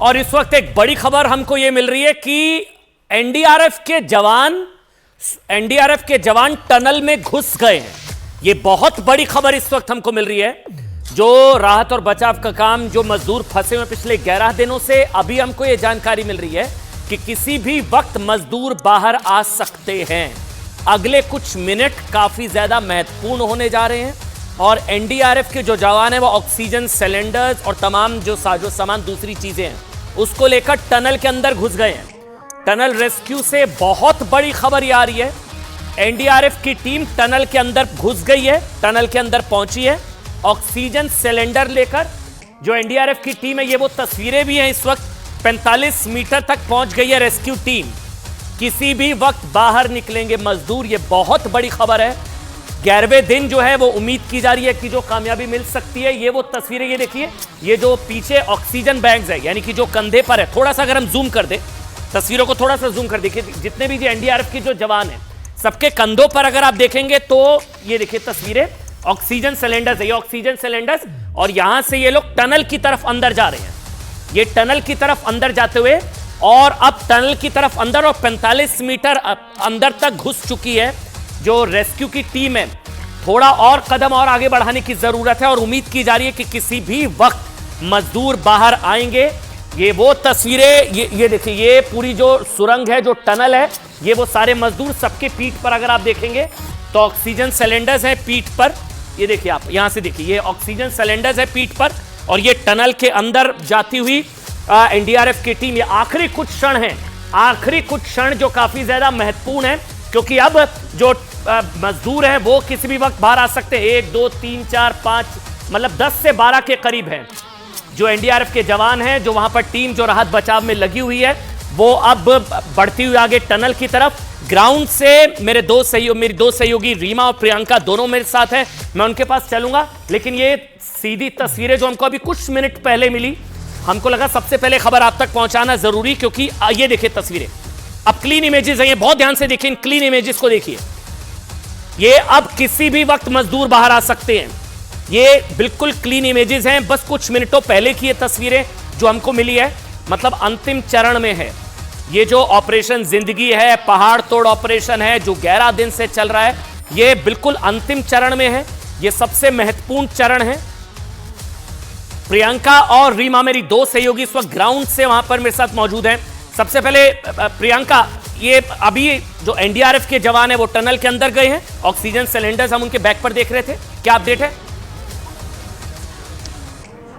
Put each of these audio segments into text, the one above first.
और इस वक्त एक बड़ी खबर हमको यह मिल रही है कि एनडीआरएफ के जवान टनल में घुस गए हैं। यह बहुत बड़ी खबर इस वक्त हमको मिल रही है। जो राहत और बचाव का काम, जो मजदूर फंसे हुए पिछले 11 दिनों से, अभी हमको यह जानकारी मिल रही है कि किसी भी वक्त मजदूर बाहर आ सकते हैं। अगले कुछ मिनट काफी ज्यादा महत्वपूर्ण होने जा रहे हैं और एनडीआरएफ के जो जवान हैं वो ऑक्सीजन सिलेंडर्स और तमाम जो साजो सामान दूसरी चीजें हैं उसको लेकर टनल के अंदर घुस गए हैं। टनल रेस्क्यू से बहुत बड़ी खबर ये आ रही है। एनडीआरएफ की टीम टनल के अंदर घुस गई है, टनल के अंदर पहुंची है ऑक्सीजन सिलेंडर लेकर। जो एनडीआरएफ की टीम है, ये वो तस्वीरें भी हैं। इस वक्त 45 मीटर तक पहुंच गई है रेस्क्यू टीम। किसी भी वक्त बाहर निकलेंगे मजदूर। ये बहुत बड़ी खबर है। 11वें दिन जो है वो उम्मीद की जा रही है कि जो कामयाबी मिल सकती है। ये वो तस्वीरें, ये देखिए, ये जो पीछे ऑक्सीजन बैग्स है, यानी कि जो कंधे पर है। थोड़ा सा अगर हम जूम कर दे तस्वीरों को, थोड़ा सा जूम कर देखिए, जितने भी एनडीआरएफ के जो जवान हैं सबके कंधों पर अगर आप देखेंगे तो ये देखिए तस्वीरें, ऑक्सीजन सिलेंडर्स है, ये ऑक्सीजन सिलेंडर्स। और यहां से ये लोग टनल की तरफ अंदर जा रहे हैं। ये टनल की तरफ अंदर जाते हुए और अब टनल की तरफ अंदर और 45 मीटर अंदर तक घुस चुकी है जो रेस्क्यू की टीम है। थोड़ा और कदम और आगे बढ़ाने की जरूरत है और उम्मीद की जा रही है कि किसी भी वक्त मजदूर बाहर आएंगे। ये वो तस्वीरें, ये देखिए, ये पूरी जो सुरंग है, जो टनल है, ये वो सारे मजदूर, सबके पीठ पर अगर आप देखेंगे तो ऑक्सीजन सिलेंडर्स हैं पीठ पर। ये देखिए, आप यहां से देखिए, ये ऑक्सीजन सिलेंडर्स है पीठ पर और ये टनल के अंदर जाती हुई एनडीआरएफ की टीम। ये आखिरी कुछ क्षण है, आखिरी कुछ क्षण जो काफी ज्यादा महत्वपूर्ण है, क्योंकि अब जो मजदूर हैं वो किसी भी वक्त बाहर आ सकते हैं। 1 2 3 4 5 मतलब 10 से 12 के करीब हैं जो एनडीआरएफ के जवान हैं, जो वहां पर टीम जो राहत बचाव में लगी हुई है, वो अब बढ़ती हुई आगे टनल की तरफ। ग्राउंड से मेरी दो सहयोगी रीमा और प्रियंका दोनों मेरे साथ हैं, मैं उनके पास चलूंगा। लेकिन ये सीधी तस्वीरें जो हमको अभी कुछ मिनट पहले मिली, हमको लगा सबसे पहले खबर आप तक पहुंचाना जरूरी, क्योंकि ये देखिए तस्वीरें, अब क्लीन इमेजेस हैं। ये बहुत ध्यान से देखिए, इन क्लीन इमेजेस को देखिए। ये अब किसी भी वक्त मजदूर बाहर आ सकते हैं। ये बिल्कुल क्लीन इमेजेस हैं, बस कुछ मिनटों पहले की ये तस्वीरें जो हमको मिली है, मतलब अंतिम चरण में है। ये जो ऑपरेशन जिंदगी है, पहाड़ तोड़ ऑपरेशन है, जो 11 दिन से चल रहा है, ये बिल्कुल अंतिम चरण में है। ये सबसे महत्वपूर्ण चरण है। प्रियंका और रीमा मेरी दो सहयोगी इस वक्त ग्राउंड से वहां पर मेरे साथ मौजूद हैं। सबसे पहले प्रियंका, ये अभी जो एनडीआरएफ के जवान है वो टनल के अंदर गए हैं, ऑक्सीजन सिलेंडर्स हम उनके बैक पर देख रहे थे, क्या अपडेट है?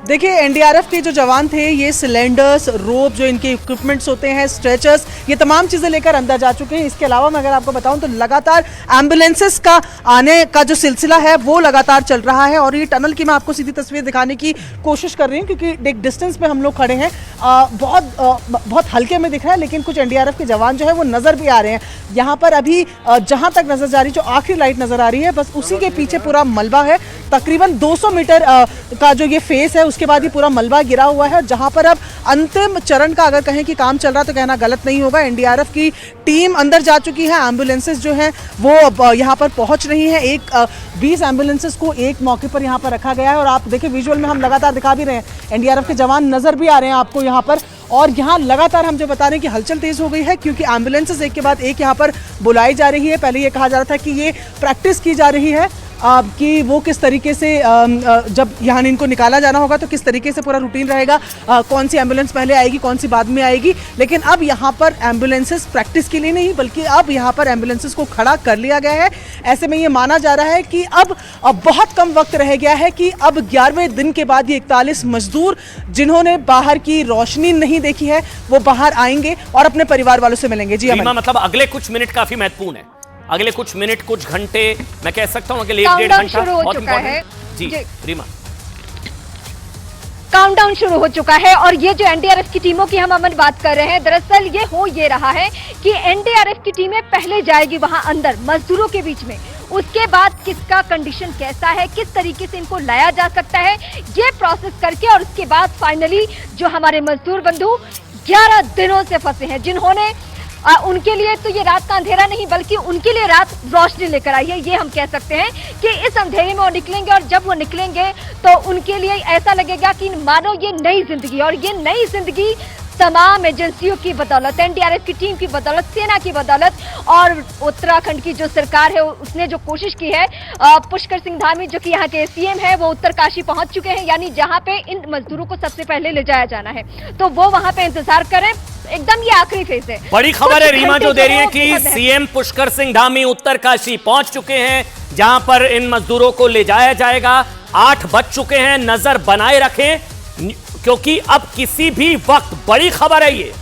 देखिए, एनडीआरएफ के जो जवान थे, ये सिलेंडर्स, रोप, जो इनके इक्विपमेंट्स होते हैं, स्ट्रेचर्स, ये तमाम चीज़ें लेकर अंदर जा चुके हैं। इसके अलावा मैं अगर आपको बताऊं तो लगातार एम्बुलेंसेस का आने का जो सिलसिला है वो लगातार चल रहा है। और ये टनल की मैं आपको सीधी तस्वीर दिखाने की कोशिश कर रही हूँ, क्योंकि एक डिस्टेंस पे हम लोग खड़े हैं। बहुत हल्के में दिख रहा है, लेकिन कुछ एनडीआरएफ के जवान जो है वो नज़र भी आ रहे हैं। यहाँ पर अभी जहाँ तक नज़र जा रही, जो आखिरी लाइट नज़र आ रही है, बस उसी के पीछे पूरा मलबा है। तकरीबन 200 मीटर का जो ये फेस है, उसके बाद ये पूरा मलबा गिरा हुआ है। जहां पर अब अंतिम चरण का अगर कहें कि काम चल रहा तो कहना गलत नहीं होगा। एनडीआरएफ की टीम अंदर जा चुकी है, एम्बुलेंसेस जो हैं वो अब यहां पर पहुंच रही हैं। 20 एम्बुलेंसेस को एक मौके पर यहां पर रखा गया है। और आप देखिए, विजुअल में हम लगातार दिखा भी रहे हैं, एनडीआरएफ के जवान नजर भी आ रहे हैं आपको यहाँ पर। और यहाँ लगातार हम जो बता रहे हैं कि हलचल तेज हो गई है, क्योंकि एम्बुलेंसेस एक के बाद एक यहाँ पर बुलाई जा रही है। पहले ये कहा जा रहा था कि ये प्रैक्टिस की जा रही है कि वो किस तरीके से जब यहाँ इनको निकाला जाना होगा तो किस तरीके से पूरा रूटीन रहेगा, कौन सी एम्बुलेंस पहले आएगी, कौन सी बाद में आएगी। लेकिन अब यहाँ पर एम्बुलेंसेस प्रैक्टिस के लिए नहीं, बल्कि अब यहाँ पर एम्बुलेंसेस को खड़ा कर लिया गया है। ऐसे में ये माना जा रहा है कि अब बहुत कम वक्त रह गया है कि अब 11वें दिन के बाद ये 41 मजदूर जिन्होंने बाहर की रोशनी नहीं देखी है वो बाहर आएंगे और अपने परिवार वालों से मिलेंगे। जी मतलब अगले कुछ मिनट काफी महत्वपूर्ण है, अगले कुछ मिनट, कुछ घंटे, मैं कह सकता हूं अगले 1-1.5 घंटा बहुत इंपॉर्टेंट है। जी रीमा, काउंटडाउन शुरू हो चुका है। और ये जो एनडीआरएफ की टीमों की हम अमन बात कर रहे हैं, दरअसल ये हो ये रहा है कि एनडीआरएफ की टीमें पहले जाएगी वहां अंदर मजदूरों के बीच में, उसके बाद किसका कंडीशन कैसा है, किस तरीके से इनको लाया जा सकता है, ये प्रोसेस करके, और उसके बाद फाइनली जो हमारे मजदूर बंधु 11 दिनों से फंसे हैं, जिन्होंने उनके लिए तो ये रात का अंधेरा नहीं बल्कि उनके लिए रात रोशनी लेकर आई है, ये हम कह सकते हैं कि इस अंधेरे में वो निकलेंगे और जब वो निकलेंगे तो उनके लिए ऐसा लगेगा कि मानो ये नई जिंदगी, और ये नई जिंदगी तमाम एजेंसियों की बदौलत, एनडीआरएफ की टीम की बदौलत, सेना की बदौलत और उत्तराखंड की जो सरकार है उसने जो कोशिश की है। पुष्कर सिंह धामी जो कि यहाँ के सीएम है वो उत्तरकाशी पहुंच चुके हैं, यानी जहां पे इन मजदूरों को सबसे पहले ले जाया जाना है, तो वो वहां पे इंतजार करें। एकदम ये आखिरी फेज है। बड़ी खबर है रीमा जो दे रही है कि सीएम पुष्कर सिंह धामी उत्तरकाशी पहुंच चुके हैं, जहां पर इन मजदूरों को ले जाया जाएगा। 8 बज चुके हैं, नजर बनाए रखें क्योंकि अब किसी भी वक्त बड़ी खबर है ये,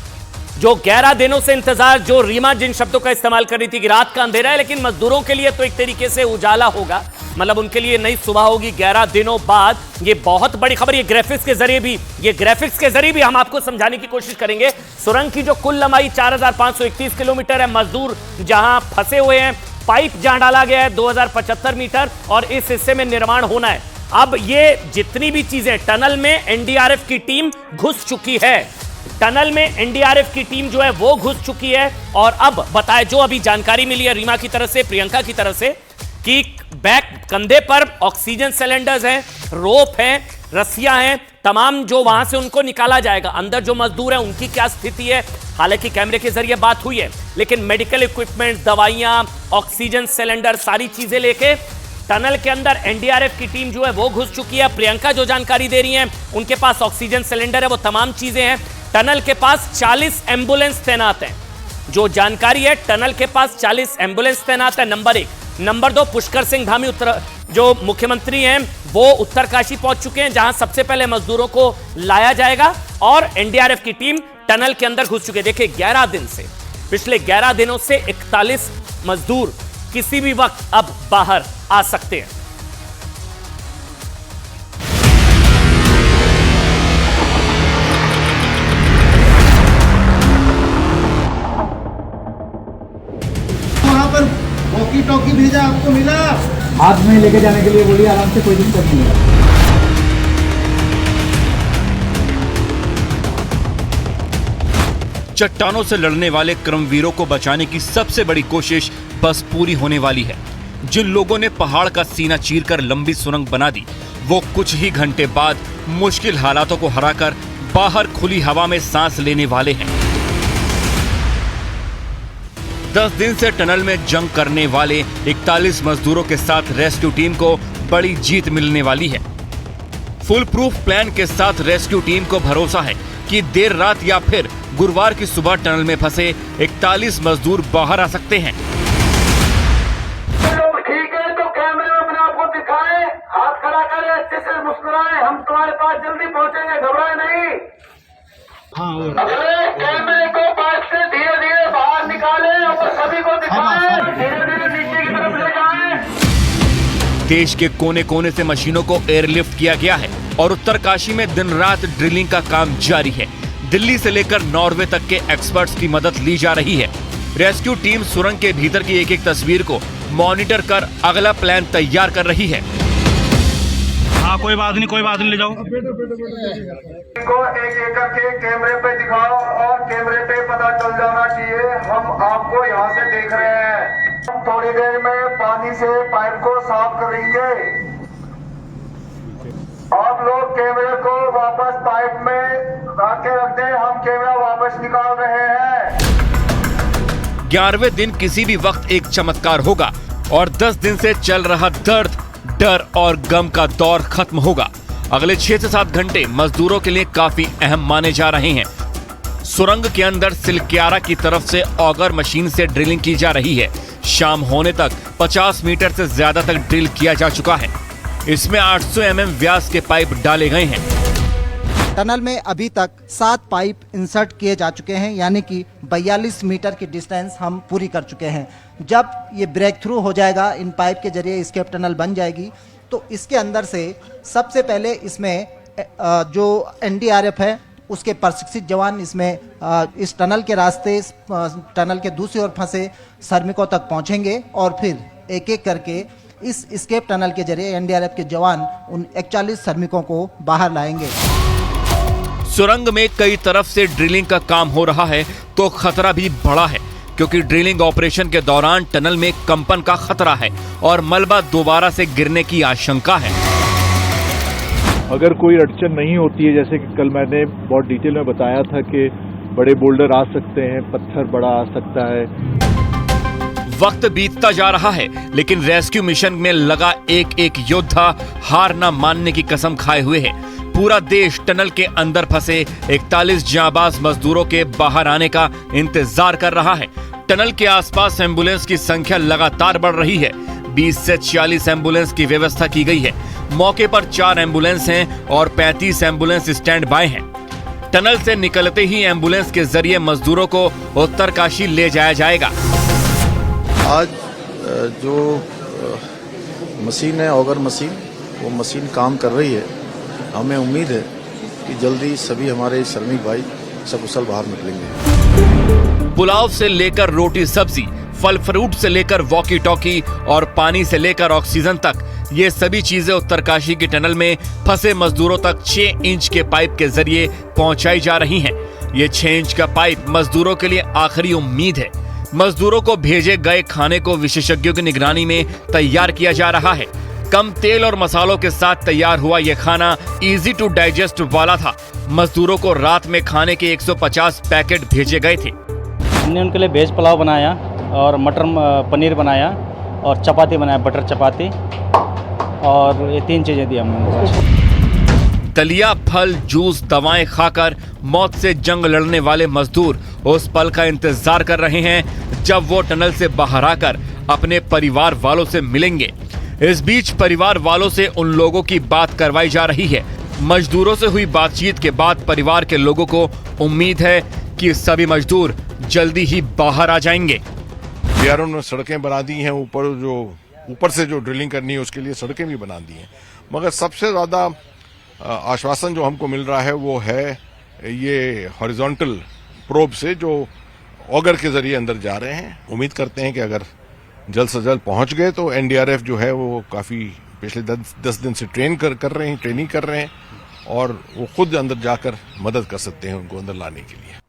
जो 11 दिनों से इंतजार, जो रीमा जिन शब्दों का इस्तेमाल कर रही थी कि रात का अंधेरा है, लेकिन मजदूरों के लिए तो एक तरीके से उजाला होगा, मतलब उनके लिए नई सुबह होगी 11 दिनों बाद। ये बहुत बड़ी खबर, ये ग्राफिक्स के जरिए भी हम आपको समझाने की कोशिश करेंगे। सुरंग की जो कुल लंबाई 4531 किलोमीटर है, मजदूर जहां फंसे हुए हैं, पाइप जहां डाला गया है 2075 मीटर और इस हिस्से में निर्माण होना है। अब ये जितनी भी चीजें, टनल में एनडीआरएफ की टीम घुस चुकी है, टनल में एनडीआरएफ की टीम जो है वो घुस चुकी है। और अब बताए, जो अभी जानकारी मिली है रीमा की तरफ से, प्रियंका की तरफ से, कि बैक कंधे पर ऑक्सीजन सिलेंडर्स हैं, रोप हैं, रस्सियां हैं, तमाम जो वहां से उनको निकाला जाएगा। अंदर जो मजदूर हैं उनकी क्या स्थिति है, हालांकि कैमरे के जरिए बात हुई है, लेकिन मेडिकल इक्विपमेंट, दवाइयां, ऑक्सीजन सिलेंडर, सारी चीजें लेके टनल के अंदर एनडीआरएफ की टीम जो है वो घुस चुकी है। प्रियंका जो जानकारी दे रही हैं, उनके पास ऑक्सीजन सिलेंडर है, वो तमाम चीजें हैं। टनल के पास 40 एम्बुलेंस तैनात हैं, जो जानकारी है टनल के पास 40 एम्बुलेंस तैनात है, नंबर 1। नंबर 2, पुष्कर सिंह धामी जो मुख्यमंत्री हैं वो उत्तरकाशी पहुंच चुके हैं, जहां सबसे पहले मजदूरों को लाया जाएगा और एनडीआरएफ की टीम टनल के अंदर घुस चुके हैं। देखिए 11 दिन से, पिछले 11 दिनों से 41 मजदूर किसी भी वक्त अब बाहर आ सकते हैं। वहां पर वॉकी टॉकी भेजा, आपको मिला? हाथ में लेके जाने के लिए बोलिए, आराम से, कोई दिक्कत नहीं है। चट्टानों से लड़ने वाले कर्मवीरों को बचाने की सबसे बड़ी कोशिश बस पूरी होने वाली है। जिन लोगों ने पहाड़ का सीना चीरकर लंबी सुरंग बना दी, वो कुछ ही घंटे बाद मुश्किल हालातों को हराकर बाहर खुली हवा में सांस लेने वाले हैं। 10 दिन से टनल में जंग करने वाले 41 मजदूरों के साथ रेस्क्यू टीम को बड़ी जीत मिलने वाली है। फुल प्रूफ प्लान के साथ रेस्क्यू टीम को भरोसा है कि देर रात या फिर गुरुवार की सुबह टनल में फंसे 41 मजदूर बाहर आ सकते हैं। लोग ठीक है तो कैमरे में अपने आप को दिखाएं, हाथ खड़ा करें, अच्छे से मुस्कुराएं, हम तुम्हारे पास जल्दी पहुंचेंगे, घबराएं नहीं। अगले कैमरे को पास से धीरे धीरे बाहर निकालें और सभी को दिखाएं, धीरे धीरे नीचे की तरफ ले जाएं। देश के कोने कोने से मशीनों को एयरलिफ्ट किया गया है और उत्तरकाशी में दिन रात ड्रिलिंग का काम जारी है। दिल्ली से लेकर नॉर्वे तक के एक्सपर्ट्स की मदद ली जा रही है। रेस्क्यू टीम सुरंग के भीतर की एक एक तस्वीर को मॉनिटर कर अगला प्लान तैयार कर रही है। हाँ, कोई बात नहीं, ले जाओ। को एक एक करके कैमरे पे दिखाओ और कैमरे पे पता चल जाना चाहिए हम आपको यहाँ से देख रहे हैं। हम थोड़ी देर में पानी से पाइप को साफ करेंगे। आप लोग कैमरे को वापस पाइप में आके रख दें, हम कैमरा वापस निकाल रहे हैं। 11वें दिन किसी भी वक्त एक चमत्कार होगा और 10 दिन से चल रहा दर्द, डर और गम का दौर खत्म होगा। अगले 6 से 7 घंटे मजदूरों के लिए काफी अहम माने जा रहे हैं। सुरंग के अंदर सिलक्यारा की तरफ से ऑगर मशीन से ड्रिलिंग की जा रही है। शाम होने तक 50 मीटर से ज्यादा तक ड्रिल किया जा चुका है। इसमें 800 mm व्यास के पाइप डाले गए हैं। टनल में अभी तक 7 पाइप इंसर्ट किए जा चुके हैं, यानी कि 42 मीटर की डिस्टेंस हम पूरी कर चुके हैं। जब ये ब्रेक थ्रू हो जाएगा, इन पाइप के जरिए एस्केप टनल बन जाएगी, तो इसके अंदर से सबसे पहले इसमें जो एनडीआरएफ है उसके प्रशिक्षित जवान इसमें इस टनल के रास्ते, टनल के दूसरी ओर फंसे श्रमिकों तक पहुंचेंगे और फिर एक एक करके इस एस्केप टनल के जरिए एनडीआरएफ के जवान उन 41 श्रमिकों को बाहर लाएंगे। सुरंग में कई तरफ से ड्रिलिंग का काम हो रहा है तो खतरा भी बड़ा है। क्योंकि ड्रिलिंग ऑपरेशन के दौरान टनल में कंपन का खतरा है और मलबा दोबारा से गिरने की आशंका है। अगर कोई अड़चन नहीं होती है, जैसे कि कल मैंने बहुत डिटेल में बताया था कि बड़े बोल्डर आ सकते हैं, पत्थर बड़ा आ सकता है। वक्त बीतता जा रहा है, लेकिन रेस्क्यू मिशन में लगा एक एक योद्धा हार न मानने की कसम खाए हुए है। पूरा देश टनल के अंदर फंसे 41 जांबाज मजदूरों के बाहर आने का इंतजार कर रहा है। टनल के आसपास एम्बुलेंस की संख्या लगातार बढ़ रही है। 20 से 46 एम्बुलेंस की व्यवस्था की गई है। मौके पर 4 एम्बुलेंस हैं और 35 एम्बुलेंस स्टैंड बाय हैं। टनल से निकलते ही एम्बुलेंस के जरिए मजदूरों को उत्तरकाशी ले जाया जाएगा। आज जो मशीन है, ऑगर मशीन, वो मशीन काम कर रही है। हमें उम्मीद है कि जल्दी सभी हमारे श्रमिक भाई सकुशल बाहर निकलेंगे। पुलाव से लेकर रोटी सब्जी, फल फ्रूट से लेकर वॉकी टॉकी और पानी से लेकर ऑक्सीजन तक, ये सभी चीजें उत्तरकाशी के टनल में फंसे मजदूरों तक 6 इंच के पाइप के जरिए पहुंचाई जा रही हैं। ये 6 इंच का पाइप मजदूरों के लिए आखिरी उम्मीद है। मजदूरों को भेजे गए खाने को विशेषज्ञों की निगरानी में तैयार किया जा रहा है। कम तेल और मसालों के साथ तैयार हुआ यह खाना इजी टू डाइजेस्ट वाला था। मजदूरों को रात में खाने के 150 पैकेट भेजे गए थे। हमने उनके लिए वेज पुलाव बनाया और मटर पनीर बनाया और चपाती बनाया, बटर चपाती, और ये 3 चीजें दी हमने उनको। दलिया, फल, जूस, दवाएं खाकर मौत से जंग लड़ने वाले मजदूर उस पल का इंतजार कर रहे हैं जब वो टनल से बाहर आकर अपने परिवार वालों से मिलेंगे। इस बीच परिवार वालों से उन लोगों की बात करवाई जा रही है। मजदूरों से हुई बातचीत के बाद परिवार के लोगों को उम्मीद है कि सभी मजदूर जल्दी ही बाहर आ जाएंगे। बिहारों ने सड़कें बना दी हैं, ऊपर से जो ड्रिलिंग करनी है उसके लिए सड़कें भी बना दी हैं, मगर सबसे ज्यादा आश्वासन जो हमको मिल रहा है वो है ये हॉरिजॉन्टल प्रोब से जो ऑगर के जरिए अंदर जा रहे हैं। उम्मीद करते हैं कि अगर जल्द से जल्द पहुंच गए तो एनडीआरएफ जो है वो काफी पिछले 10 दिन से ट्रेनिंग कर रहे हैं और वो खुद अंदर जाकर मदद कर सकते हैं उनको अंदर लाने के लिए।